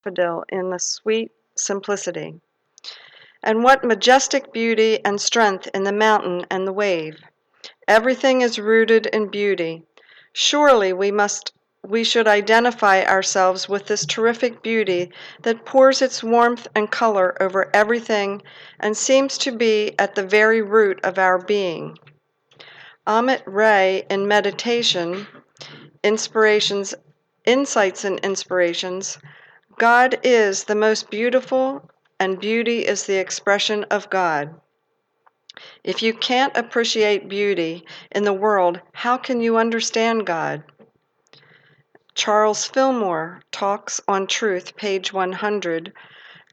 daffodil in the sweet simplicity. And what majestic beauty and strength in the mountain and the wave. Everything is rooted in beauty. Surely we should identify ourselves with this terrific beauty that pours its warmth and color over everything and seems to be at the very root of our being. Amit Ray in Meditation, Inspirations, Insights and Inspirations, God is the most beautiful and beauty is the expression of God. If you can't appreciate beauty in the world, how can you understand God? Charles Fillmore, Talks on Truth, page 100.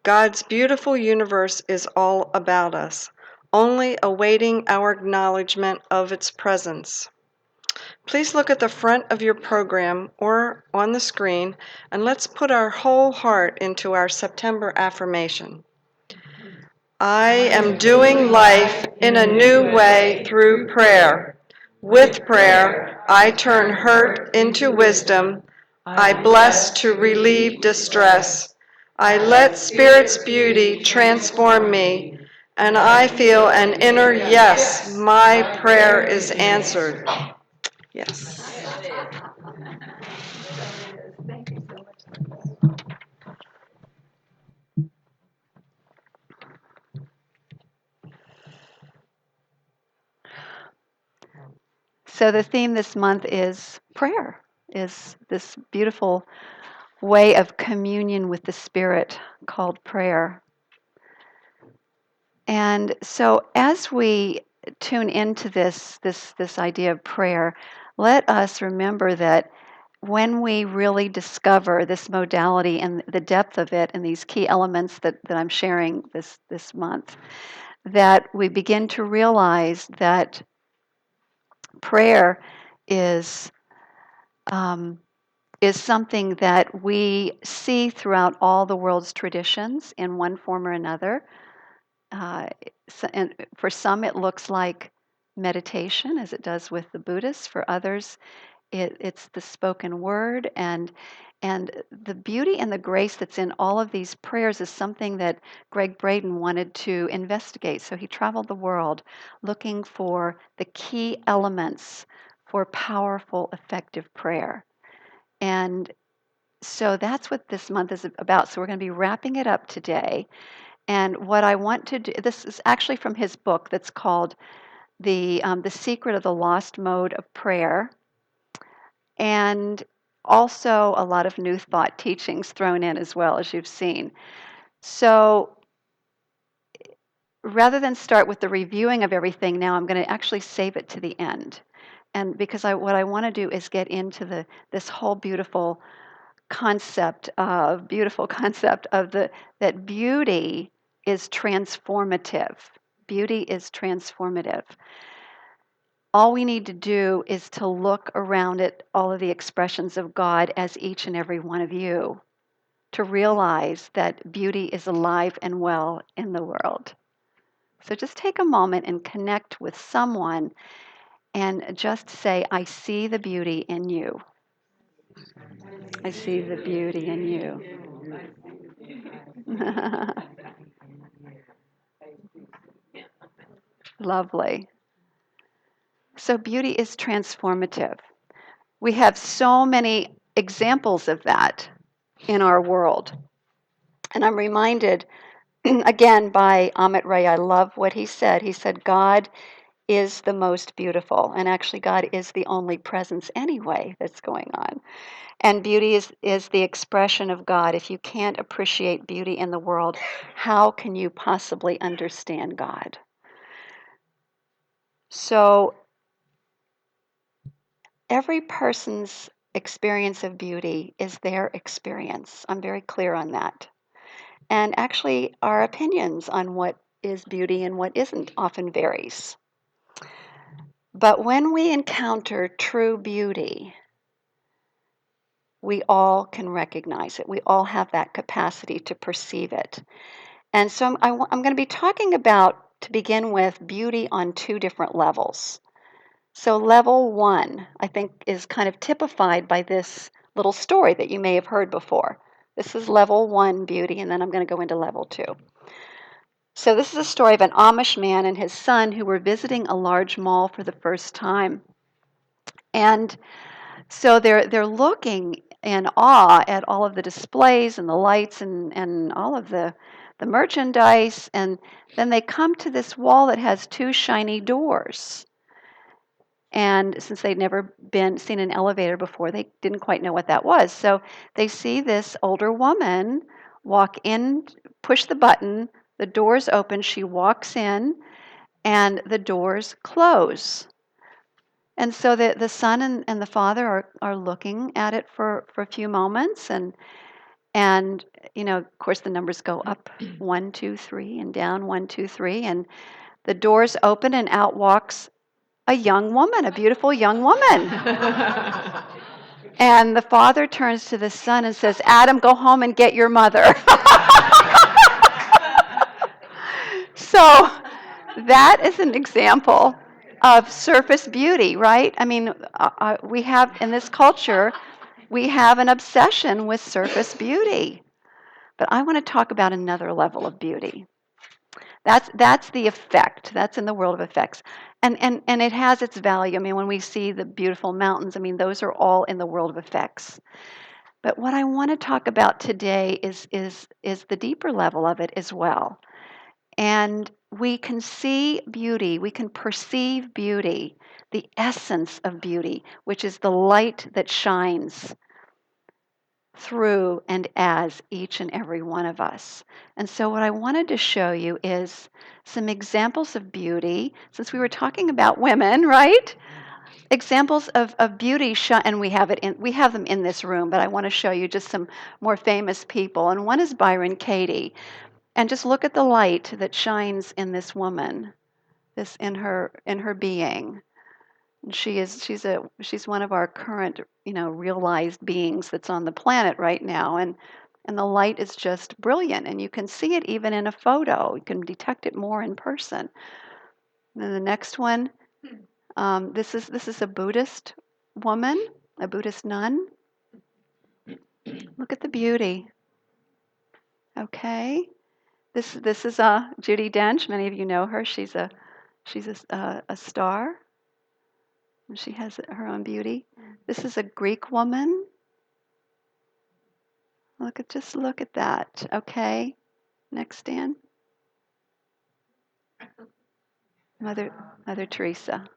God's beautiful universe is all about us, only awaiting our acknowledgement of its presence. Please look at the front of your program or on the screen, and let's put our whole heart into our September affirmation. I am doing life in a new way through prayer. With prayer, I turn hurt into wisdom. I bless to relieve distress. I let Spirit's beauty transform me, and I feel an inner yes, my prayer is answered. Yes. So the theme this month is prayer, is this beautiful way of communion with the Spirit called prayer. And so as we tune into this idea of prayer, let us remember that when we really discover this modality and the depth of it and these key elements that I'm sharing this month, that we begin to realize that prayer is something that we see throughout all the world's traditions in one form or another. And for some, it looks like meditation, as it does with the Buddhists. For others, it's the spoken word, and the beauty and the grace that's in all of these prayers is something that Gregg Braden wanted to investigate. So he traveled the world looking for the key elements for powerful, effective prayer. And so that's what this month is about. So we're going to be wrapping it up today. And what I want to do, this is actually from his book that's called The Secret of the Lost Mode of Prayer. And also a lot of new thought teachings thrown in as well, as you've seen. So rather than start with the reviewing of everything now, I'm going to actually save it to the end. And because what I want to do is get into this whole beautiful concept of that beauty is transformative. Beauty is transformative. All we need to do is to look around at all of the expressions of God as each and every one of you to realize that beauty is alive and well in the world. So just take a moment and connect with someone and just say, I see the beauty in you. I see the beauty in you. Lovely. So beauty is transformative. We have so many examples of that in our world. And I'm reminded again by Amit Ray. I love what he said. He said, God is the most beautiful. And actually, God is the only presence anyway that's going on. And beauty is the expression of God. If you can't appreciate beauty in the world, how can you possibly understand God? So every person's experience of beauty is their experience. I'm very clear on that. And actually, our opinions on what is beauty and what isn't often varies. But when we encounter true beauty, we all can recognize it. We all have that capacity to perceive it. And so I'm going to be talking about, to begin with, beauty on two different levels. So level one, I think, is kind of typified by this little story that you may have heard before. This is level 1 beauty, and then I'm going to go into level 2. So this is a story of an Amish man and his son who were visiting a large mall for the first time. And so they're looking in awe at all of the displays and the lights and all of the merchandise. And then they come to this wall that has 2 shiny doors. And since they'd never seen an elevator before, they didn't quite know what that was. So they see this older woman walk in, push the button, the doors open, she walks in, and the doors close. And so the son and the father are looking at it for a few moments, and of course the numbers go up 1, 2, 3, and down 1, 2, 3, and the doors open and out walks a young woman, a beautiful young woman. And the father turns to the son and says, "Adam, go home and get your mother." So that is an example of surface beauty, right? I mean, we have in this culture, we have an obsession with surface beauty. But I want to talk about another level of beauty. That's the effect. That's in the world of effects. And it has its value. I mean, when we see the beautiful mountains, I mean, those are all in the world of effects. But what I want to talk about today is the deeper level of it as well. And we can see beauty, we can perceive beauty, the essence of beauty, which is the light that shines through and as each and every one of us. And so, what I wanted to show you is some examples of beauty, since we were talking about women, right? Examples of beauty, and we have them in this room, but I want to show you just some more famous people. And one is Byron Katie. And just look at the light that shines in this woman, this in her being. She's one of our current, realized beings that's on the planet right now, and the light is just brilliant, and you can see it even in a photo. You can detect it more in person. And then the next one, this is a Buddhist woman, a Buddhist nun. Look at the beauty. Okay, this is Judi Dench. Many of you know her. She's a star. She has her own beauty. This is a Greek woman. Look at that. Okay. Next, Dan. Mother Teresa.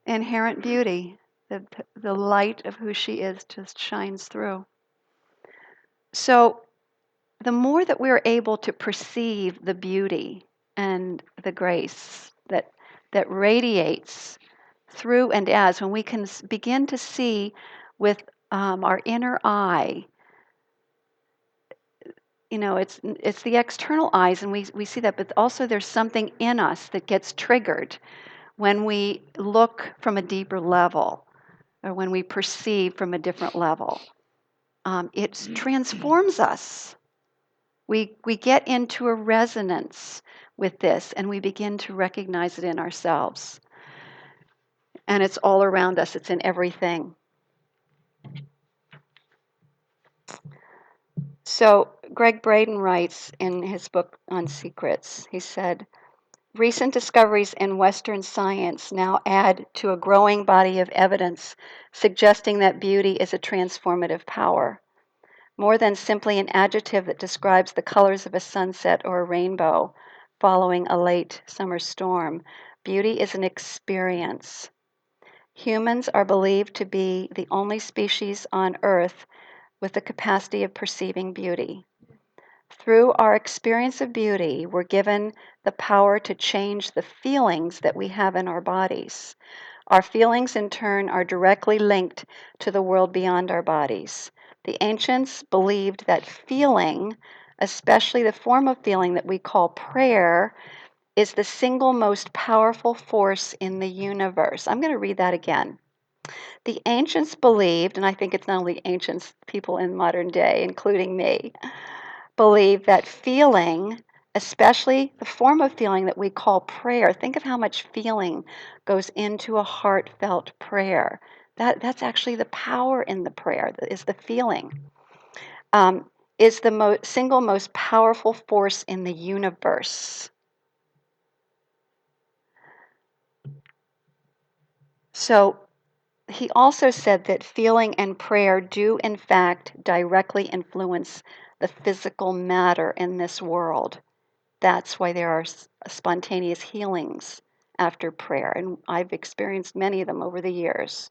Inherent beauty. The light of who she is just shines through. So the more that we're able to perceive the beauty and the grace that radiates through and as, when we can begin to see with our inner eye, it's the external eyes, and we see that, but also there's something in us that gets triggered when we look from a deeper level, or when we perceive from a different level. It transforms us. We get into a resonance with this, and we begin to recognize it in ourselves. And it's all around us. It's in everything. So Gregg Braden writes in his book on secrets, he said, "Recent discoveries in Western science now add to a growing body of evidence suggesting that beauty is a transformative power. More than simply an adjective that describes the colors of a sunset or a rainbow following a late summer storm, beauty is an experience. Humans are believed to be the only species on Earth with the capacity of perceiving beauty. Through our experience of beauty, we're given the power to change the feelings that we have in our bodies. Our feelings, in turn, are directly linked to the world beyond our bodies. The ancients believed that feeling, especially the form of feeling that we call prayer, is the single most powerful force in the universe." I'm going to read that again. The ancients believed, and I think it's not only ancients, people in modern day, including me, believe that feeling, especially the form of feeling that we call prayer, think of how much feeling goes into a heartfelt prayer. That's actually the power in the prayer, is the feeling. is the single most powerful force in the universe. So he also said that feeling and prayer do, in fact, directly influence the physical matter in this world. That's why there are spontaneous healings after prayer, and I've experienced many of them over the years.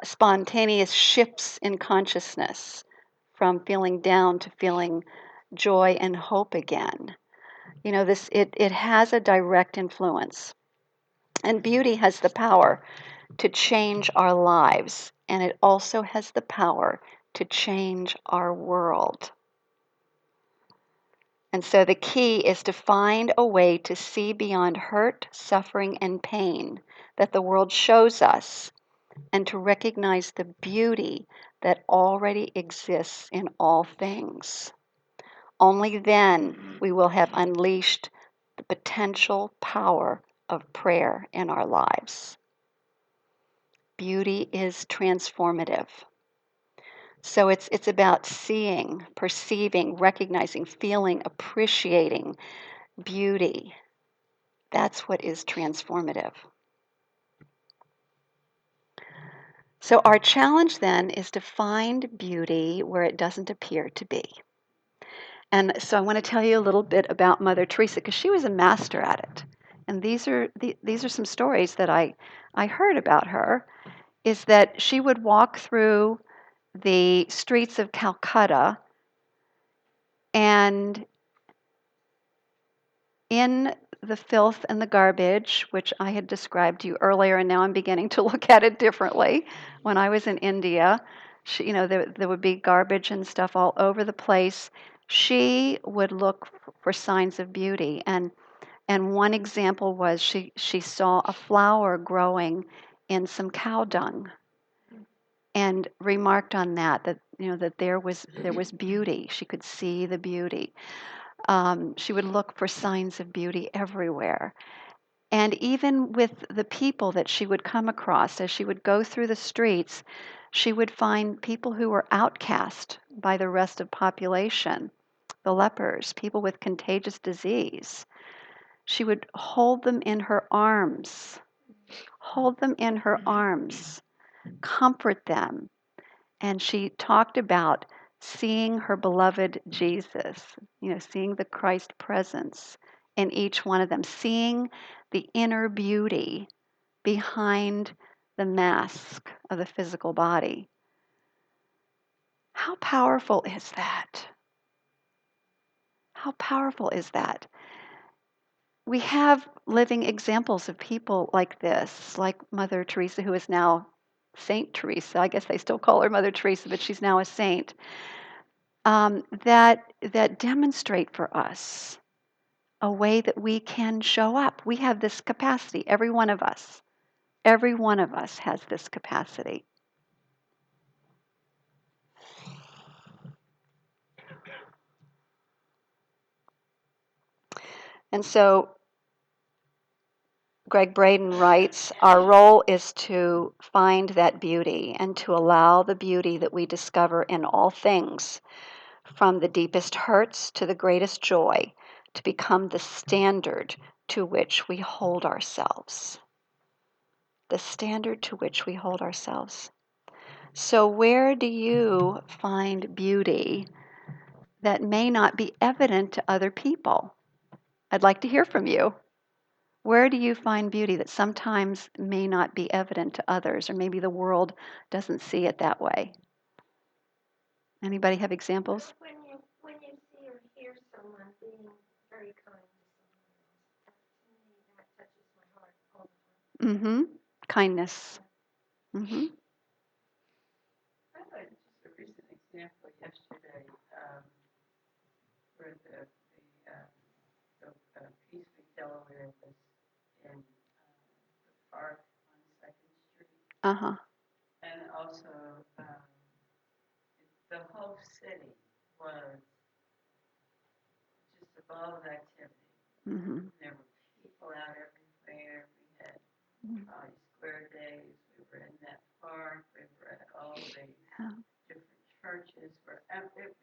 Spontaneous shifts in consciousness from feeling down to feeling joy and hope again. You know, it has a direct influence. And beauty has the power to change our lives, and it also has the power to change our world. And so the key is to find a way to see beyond hurt, suffering, and pain that the world shows us, and to recognize the beauty that already exists in all things. Only then we will have unleashed the potential power of prayer in our lives. Beauty is transformative. So it's about seeing, perceiving, recognizing, feeling, appreciating beauty. That's what is transformative. So our challenge then is to find beauty where it doesn't appear to be. And so I want to tell you a little bit about Mother Teresa because she was a master at it. And these are some stories that I heard about her. Is that she would walk through the streets of Calcutta, and in the filth and the garbage, which I had described to you earlier, and now I'm beginning to look at it differently. When I was in India, there would be garbage and stuff all over the place. She would look for signs of beauty, and one example was she saw a flower growing in some cow dung, and remarked on that there was beauty. She could see the beauty. She would look for signs of beauty everywhere. And even with the people that she would come across as she would go through the streets, she would find people who were outcast by the rest of population, the lepers, people with contagious disease. She would hold them in her arms, comfort them. And she talked about seeing her beloved Jesus, seeing the Christ presence in each one of them, seeing the inner beauty behind the mask of the physical body. How powerful is that? How powerful is that? We have living examples of people like this, like Mother Teresa, who is now Saint Teresa. I guess they still call her Mother Teresa, but she's now a saint. That demonstrate for us a way that we can show up. We have this capacity, every one of us. Every one of us has this capacity. And so Gregg Braden writes, our role is to find that beauty and to allow the beauty that we discover in all things, from the deepest hurts to the greatest joy, to become the standard to which we hold ourselves. The standard to which we hold ourselves. So, where do you find beauty that may not be evident to other people? I'd like to hear from you. Where do you find beauty that sometimes may not be evident to others, or maybe the world doesn't see it that way? Anybody have examples? When you see or hear someone being very kind to someone else, to me that touches my heart all the time. Mm-hmm. Kindness. Mm-hmm. I had just a recent example yesterday where the Peace Week Delaware was in the park on 2nd Street. Uh-huh. And also the whole city was just a ball of activity. Mm-hmm. There were people out everywhere. We had square days. We were in that park. We were at all the different churches. It was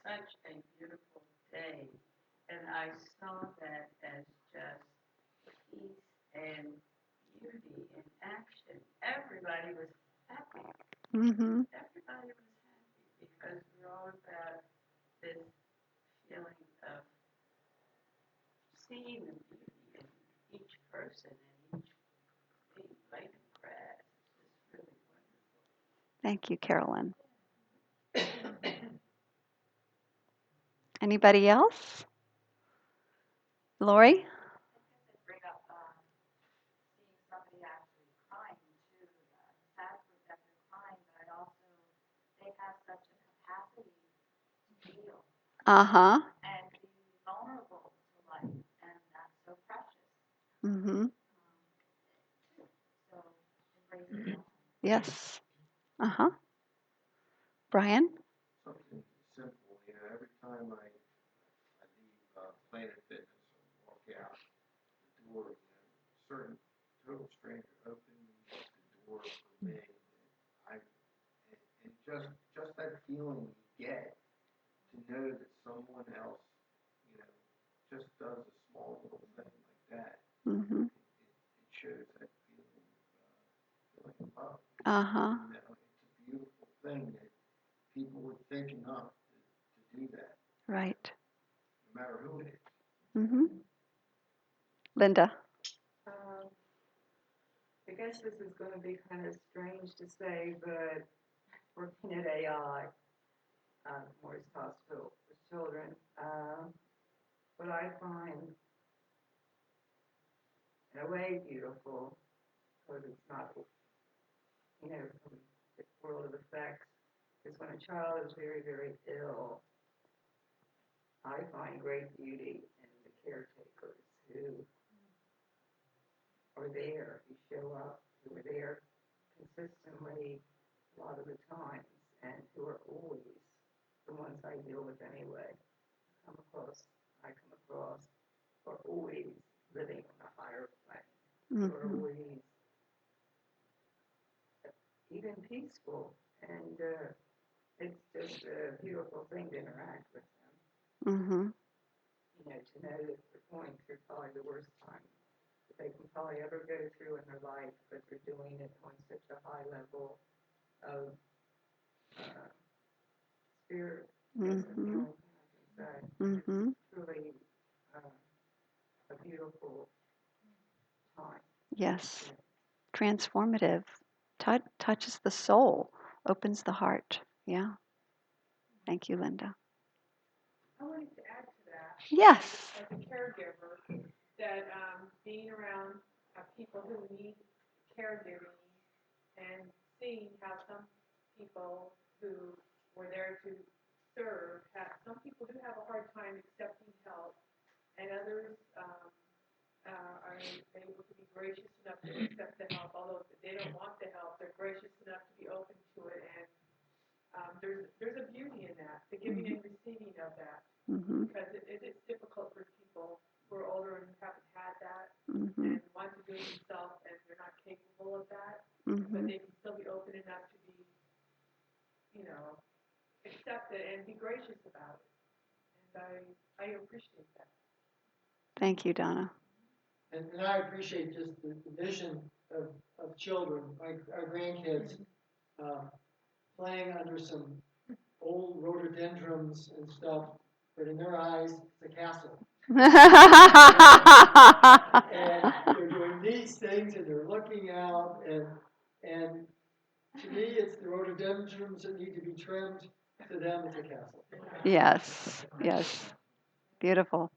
such a beautiful day, and I saw that as just peace and beauty in action. Everybody was happy. Mm-hmm. Everybody was happy because we're all about this feeling of seeing the beauty in each person and each thing, blade of grass. It's just really wonderful. Thank you, Carolyn. Anybody else? Lori? Bring up seeing somebody actually crying too. Sad that they're crying, but also they have such a capacity to feel Uh-huh. and be vulnerable to life, and that's so precious. Mm-hmm. So embrace it. Yes. Uh-huh. Brian? Something simple, every time I leave Planet Fitness or walk out the door, certain total stranger opens the door for me. And just that feeling you get to know that someone else, just does a small little thing like that. Mm-hmm. It shows that feeling of love. Uh-huh. It's a beautiful thing that people would think enough to do that, Right. no matter who it is. Mm-hmm. Linda? I guess this is going to be kind of strange to say, but working at AI, Morris Hospital for Children, what I find in a way beautiful, because it's not, from the world of effects, is when a child is very, very ill. I find great beauty in the caretakers who are there, who show up, who are there consistently a lot of the times, and who are always the ones I deal with anyway. I come across are always living on a higher plane, who are Mm-hmm. always even peaceful, and it's just a beautiful thing to interact with them. Mm-hmm. To know that they're going through probably the worst time that they can probably ever go through in their life, but they're doing it on such a high level of spirit. That's the Mm-hmm. only thing I can say. Mm-hmm. It's truly a beautiful time. Yes. Transformative. Touches the soul, opens the heart. Yeah. Thank you, Linda. I wanted to add to that, Yes. as a caregiver, that being around people who need caregiving and seeing how some people who were there to serve, some people do have a hard time accepting help, and others are able to be gracious enough to accept the help, although they don't want the help, they're gracious enough to be open to it, and there's a beauty in that, the giving and receiving of that, Mm-hmm. because it is difficult for people who are older and haven't had that Mm-hmm. and want to do it themselves and they're not capable of that, Mm-hmm. but they can still be open enough to be, accept it and be gracious about it. And I appreciate that. Thank you, Donna. And I appreciate just the vision of children, our grandkids, playing under some old rhododendrons and stuff, but in their eyes, it's a castle. And they're doing these things, and they're looking out, and to me, it's the rhododendrons that need to be trimmed. To them, it's a castle. Yes. Yes. Beautiful.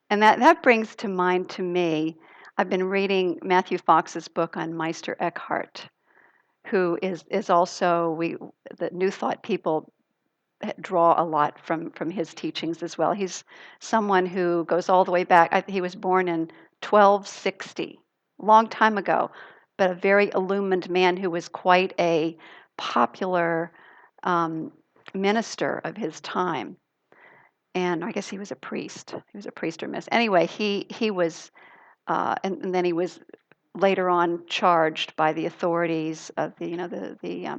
And that brings to mind to me, I've been reading Matthew Fox's book on Meister Eckhart, who is also, the New Thought people draw a lot from his teachings as well. He's someone who goes all the way back. He was born in 1260, long time ago, but a very illumined man who was quite a popular minister of his time. And I guess he was a priest. He was a priest or miss. Anyway, he was, and then he was later on charged by the authorities of the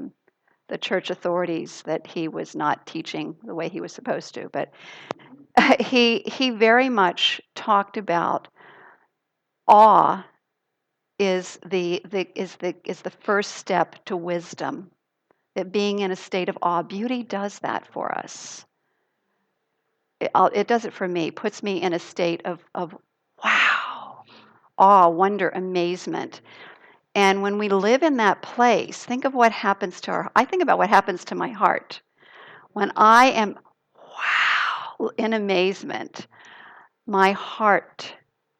the church authorities that he was not teaching the way he was supposed to. But he very much talked about awe is the first step to wisdom. That being in a state of awe, beauty does that for us. It does it for me. Puts me in a state of wow, awe, wonder, amazement. And when we live in that place, think of what happens to I think about what happens to my heart. When I am, wow, in amazement, my heart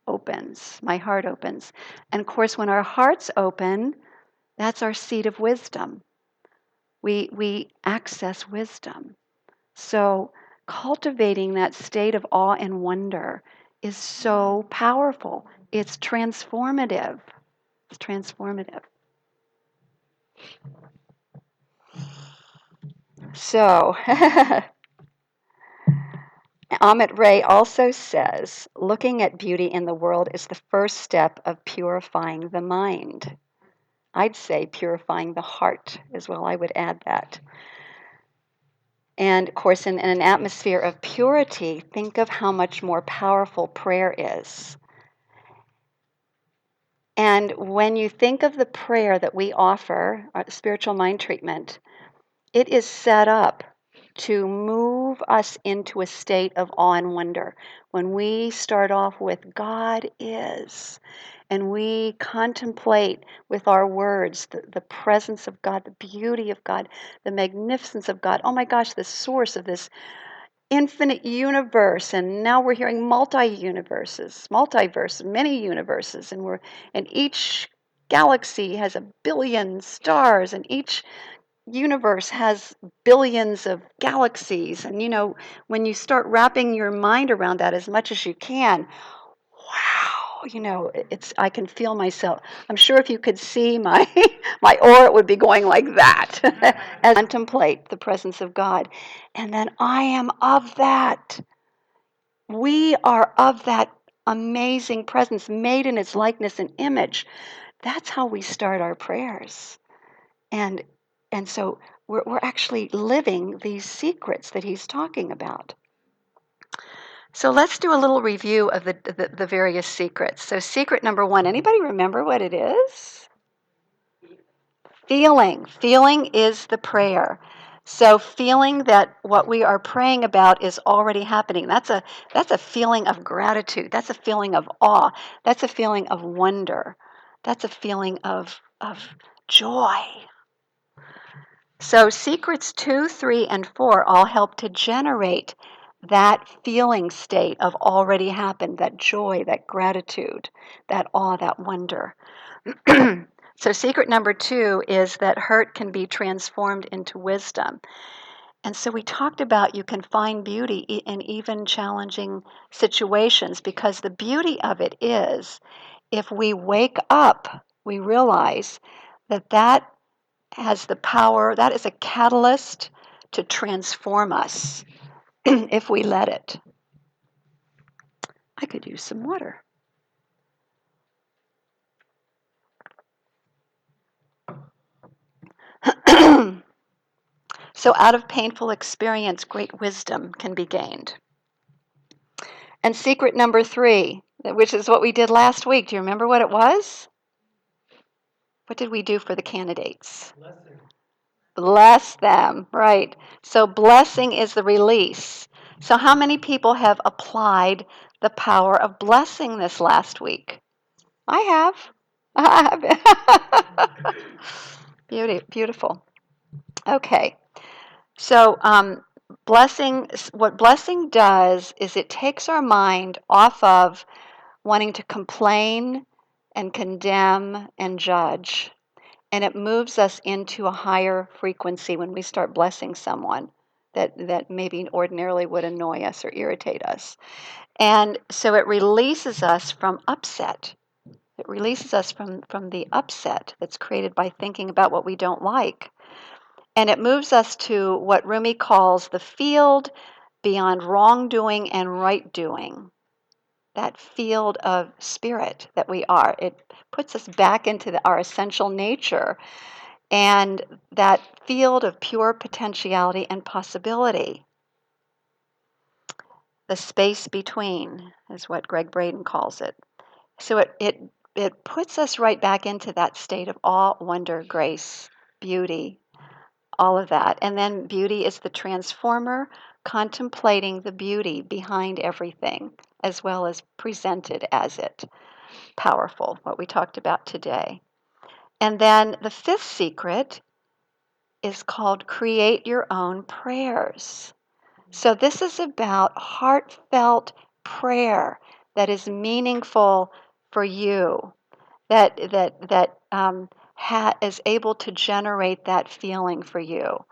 opens. My heart opens. And of course, when our hearts open, that's our seat of wisdom. We access wisdom. So cultivating that state of awe and wonder is so powerful. It's transformative. It's transformative. So, Amit Ray also says, looking at beauty in the world is the first step of purifying the mind. I'd say purifying the heart as well. I would add that. And of course, in an atmosphere of purity, think of how much more powerful prayer is. And when you think of the prayer that we offer, our spiritual mind treatment, it is set up to move us into a state of awe and wonder. When we start off with God is, and we contemplate with our words the presence of God, the beauty of God, the magnificence of God. Oh my gosh, the source of this infinite universe, and now we're hearing multiverse, many universes, and each galaxy has a billion stars, and each universe has billions of galaxies. And when you start wrapping your mind around that as much as you can, wow, it's I can feel myself. I'm sure if you could see my my aura, it would be going like that as I contemplate the presence of God. And then I am of that. We are of that amazing presence, made in its likeness and image. That's how we start our prayers. And so we're actually living these secrets that he's talking about. So let's do a little review of the various secrets. So secret number 1, anybody remember what it is? Feeling. Feeling is the prayer. So feeling that what we are praying about is already happening. That's a feeling of gratitude. That's a feeling of awe. That's a feeling of wonder. That's a feeling of joy. So secrets 2, 3, and 4 all help to generate that feeling state of already happened, that joy, that gratitude, that awe, that wonder. So secret number 2 is that hurt can be transformed into wisdom. And so we talked about you can find beauty in even challenging situations, because the beauty of it is if we wake up, we realize that has the power, that is a catalyst to transform us if we let it. I could use some water. So out of painful experience, great wisdom can be gained. And secret number 3, which is what we did last week. Do you remember what it was? What did we do for the candidates? Blessing. Bless them, right. So blessing is the release. So how many people have applied the power of blessing this last week? I have. Beautiful. Okay. So what blessing does is it takes our mind off of wanting to complain and condemn and judge, and it moves us into a higher frequency when we start blessing someone that maybe ordinarily would annoy us or irritate us. And so it releases us from upset. It releases us from the upset that's created by thinking about what we don't like. And it moves us to what Rumi calls the field beyond wrongdoing and right doing. That field of spirit that we are. It puts us back into our essential nature. and that field of pure potentiality and possibility. The space between is what Gregg Braden calls it. So it puts us right back into that state of awe, wonder, grace, beauty, all of that. And then beauty is the transformer contemplating the beauty behind everything, as well as presented as it. Powerful, what we talked about today. And then the fifth secret is called create your own prayers. So this is about heartfelt prayer that is meaningful for you, that is able to generate that feeling for you.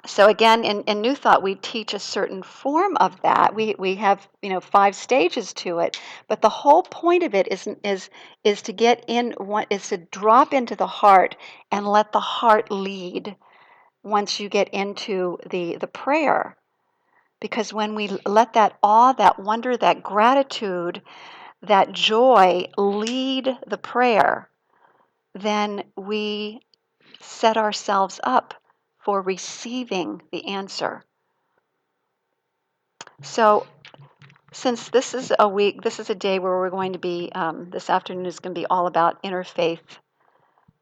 So again, in New Thought, we teach a certain form of that. We have 5 stages to it, but the whole point of it is to get in, is to drop into the heart and let the heart lead. Once you get into the prayer, because when we let that awe, that wonder, that gratitude, that joy lead the prayer, then we set ourselves up for receiving the answer. So since this is a day where we're going to be, this afternoon is going to be all about interfaith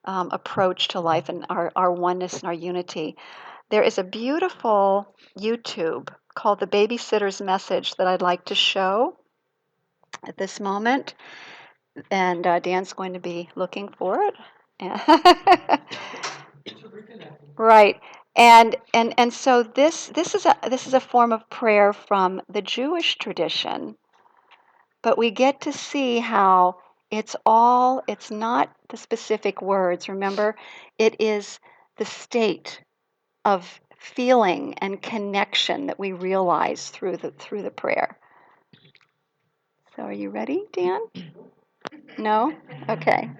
approach to life and our oneness and our unity. There is a beautiful YouTube called The Babysitter's Message that I'd like to show at this moment. And Dan's going to be looking for it. Right. And so this is a form of prayer from the Jewish tradition, but we get to see how it's not the specific words. Remember, it is the state of feeling and connection that we realize through the prayer. So are you ready, Dan? No? Okay.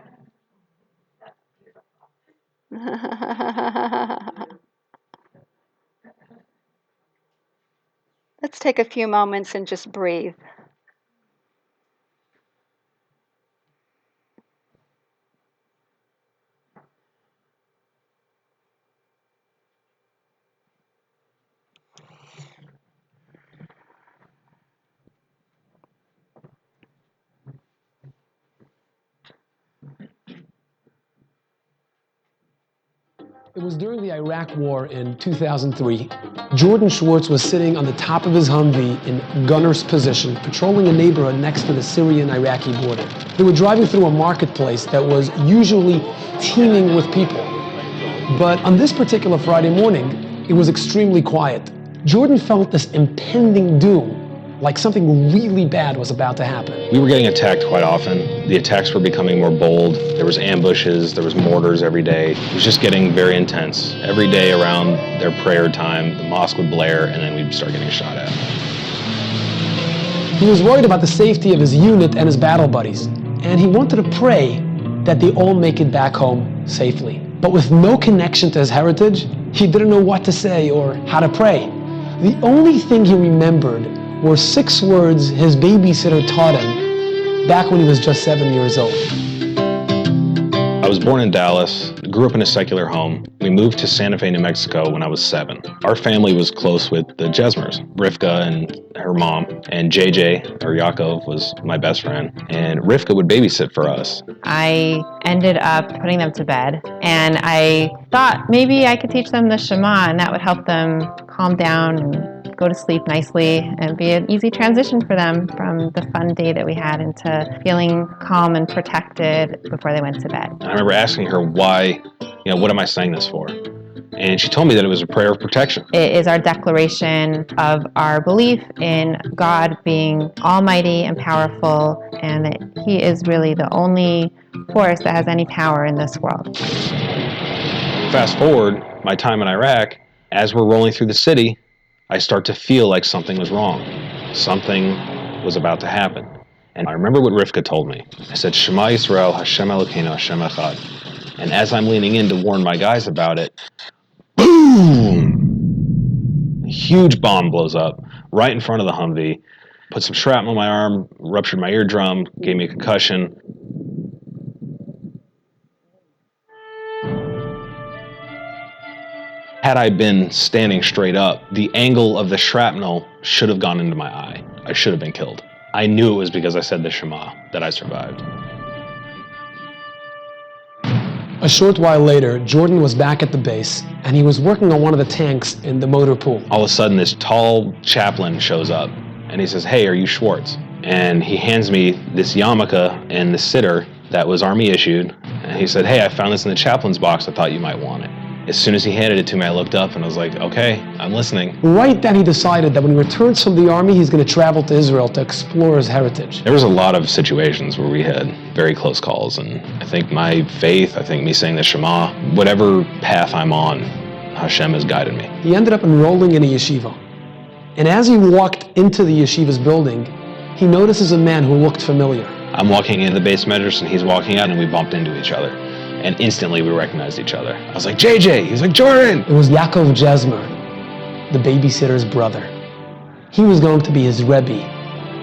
Let's take a few moments and just breathe. It was during the Iraq War in 2003. Jordan Schwartz was sitting on the top of his Humvee in gunner's position, patrolling a neighborhood next to the Syrian-Iraqi border. They were driving through a marketplace that was usually teeming with people. But on this particular Friday morning, it was extremely quiet. Jordan felt this impending doom, like something really bad was about to happen. We were getting attacked quite often. The attacks were becoming more bold. There was ambushes, there was mortars every day. It was just getting very intense. Every day around their prayer time, the mosque would blare and then we'd start getting shot at. He was worried about the safety of his unit and his battle buddies, and he wanted to pray that they all make it back home safely. But with no connection to his heritage, he didn't know what to say or how to pray. The only thing he remembered were 6 words his babysitter taught him back when he was just 7 years old. I was born in Dallas, grew up in a secular home. We moved to Santa Fe, New Mexico when I was 7. Our family was close with the Jesmers, Rivka and her mom, and JJ, or Yaakov, was my best friend, and Rivka would babysit for us. I ended up putting them to bed, and I thought maybe I could teach them the Shema, and that would help them calm down and go to sleep nicely and be an easy transition for them from the fun day that we had into feeling calm and protected before they went to bed. And I remember asking her why, what am I saying this for? And she told me that it was a prayer of protection. It is our declaration of our belief in God being almighty and powerful, and that He is really the only force that has any power in this world. Fast forward, my time in Iraq, as we're rolling through the city, I start to feel like something was wrong. Something was about to happen. And I remember what Rivka told me. I said, Shema Yisrael, Hashem Elokeinu, Hashem Echad. And as I'm leaning in to warn my guys about it, boom! A huge bomb blows up right in front of the Humvee, put some shrapnel on my arm, ruptured my eardrum, gave me a concussion. Had I been standing straight up, the angle of the shrapnel should have gone into my eye. I should have been killed. I knew it was because I said the Shema that I survived. A short while later, Jordan was back at the base, and he was working on one of the tanks in the motor pool. All of a sudden, this tall chaplain shows up, and he says, "Hey, are you Schwartz?" And he hands me this yarmulke and the sitter that was Army issued, and he said, "Hey, I found this in the chaplain's box. I thought you might want it." As soon as he handed it to me, I looked up and I was like, "Okay, I'm listening." Right then, he decided that when he returns from the army, he's going to travel to Israel to explore his heritage. There was a lot of situations where we had very close calls, and I think my faith, I think me saying the Shema, whatever path I'm on, Hashem has guided me. He ended up enrolling in a yeshiva. And as he walked into the yeshiva's building, he notices a man who looked familiar. I'm walking into the base measures, and he's walking out, and we bumped into each other. And instantly we recognized each other. I was like, "JJ!" He was like, "Jordan!" It was Yaakov Jesmer, the babysitter's brother. He was going to be his Rebbe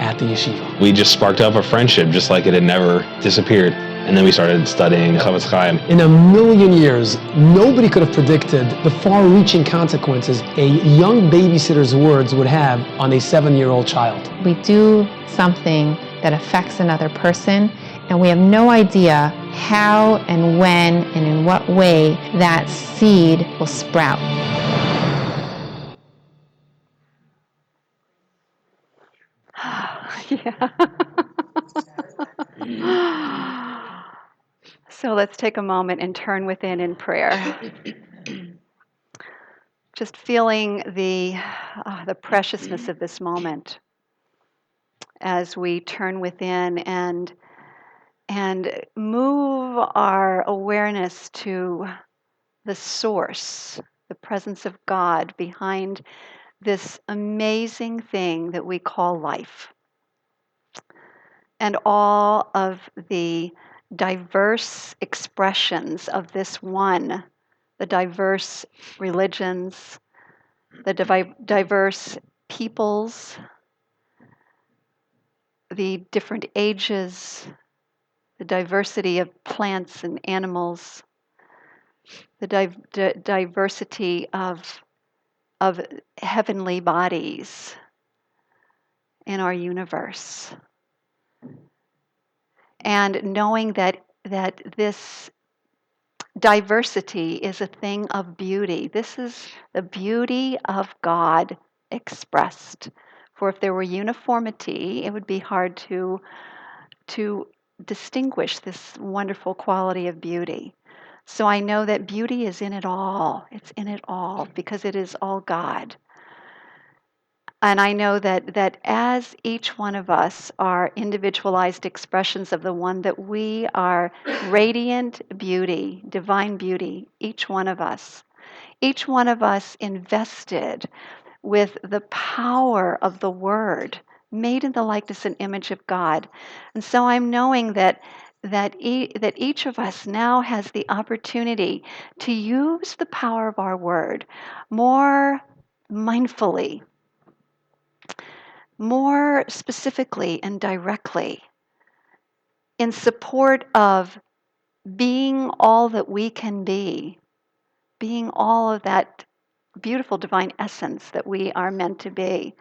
at the yeshiva. We just sparked up a friendship just like it had never disappeared. And then we started studying Chavetz Chaim. In a million years, nobody could have predicted the far-reaching consequences a young babysitter's words would have on a 7-year-old child. We do something that affects another person, and we have no idea how and when and in what way that seed will sprout. Yeah. So let's take a moment and turn within in prayer. Just feeling the preciousness of this moment as we turn within and move our awareness to the source, the presence of God behind this amazing thing that we call life. And all of the diverse expressions of this one, the diverse religions, the diverse peoples, the different ages, the diversity of plants and animals, the diversity of heavenly bodies in our universe. And knowing that this diversity is a thing of beauty. This is the beauty of God expressed. For if there were uniformity, it would be hard to distinguish this wonderful quality of beauty. So I know that beauty is in it all. It's in it all because it is all God. And I know that as each one of us are individualized expressions of the one, that we are radiant beauty, divine beauty, each one of us invested with the power of the Word, made in the likeness and image of God. And so I'm knowing that each of us now has the opportunity to use the power of our Word more mindfully, more specifically and directly in support of being all that we can be, being all of that beautiful divine essence that we are meant to be,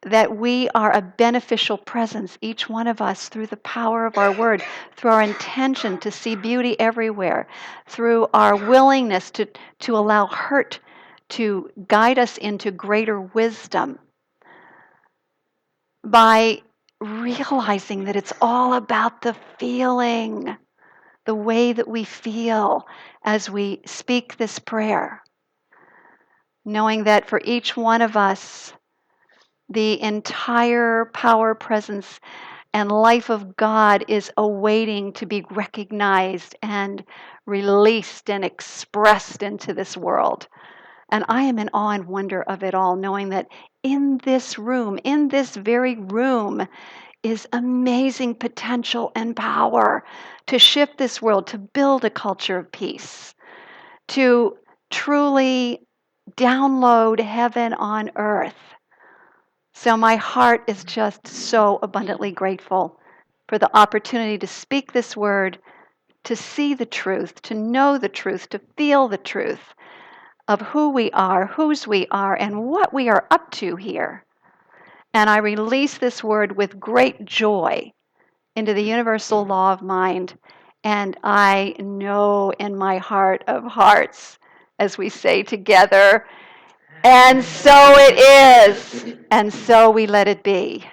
that we are a beneficial presence, each one of us, through the power of our word, through our intention to see beauty everywhere, through our willingness to allow hurt to guide us into greater wisdom, by realizing that it's all about the feeling, the way that we feel as we speak this prayer. Knowing that for each one of us, the entire power, presence, and life of God is awaiting to be recognized and released and expressed into this world. And I am in awe and wonder of it all, knowing that in this room, in this very room, is amazing potential and power to shift this world, to build a culture of peace, to truly download heaven on earth. So my heart is just so abundantly grateful for the opportunity to speak this word, to see the truth, to know the truth, to feel the truth of who we are, whose we are, and what we are up to here. And I release this word with great joy into the universal law of mind. And I know in my heart of hearts, as we say together, and so it is, and so we let it be.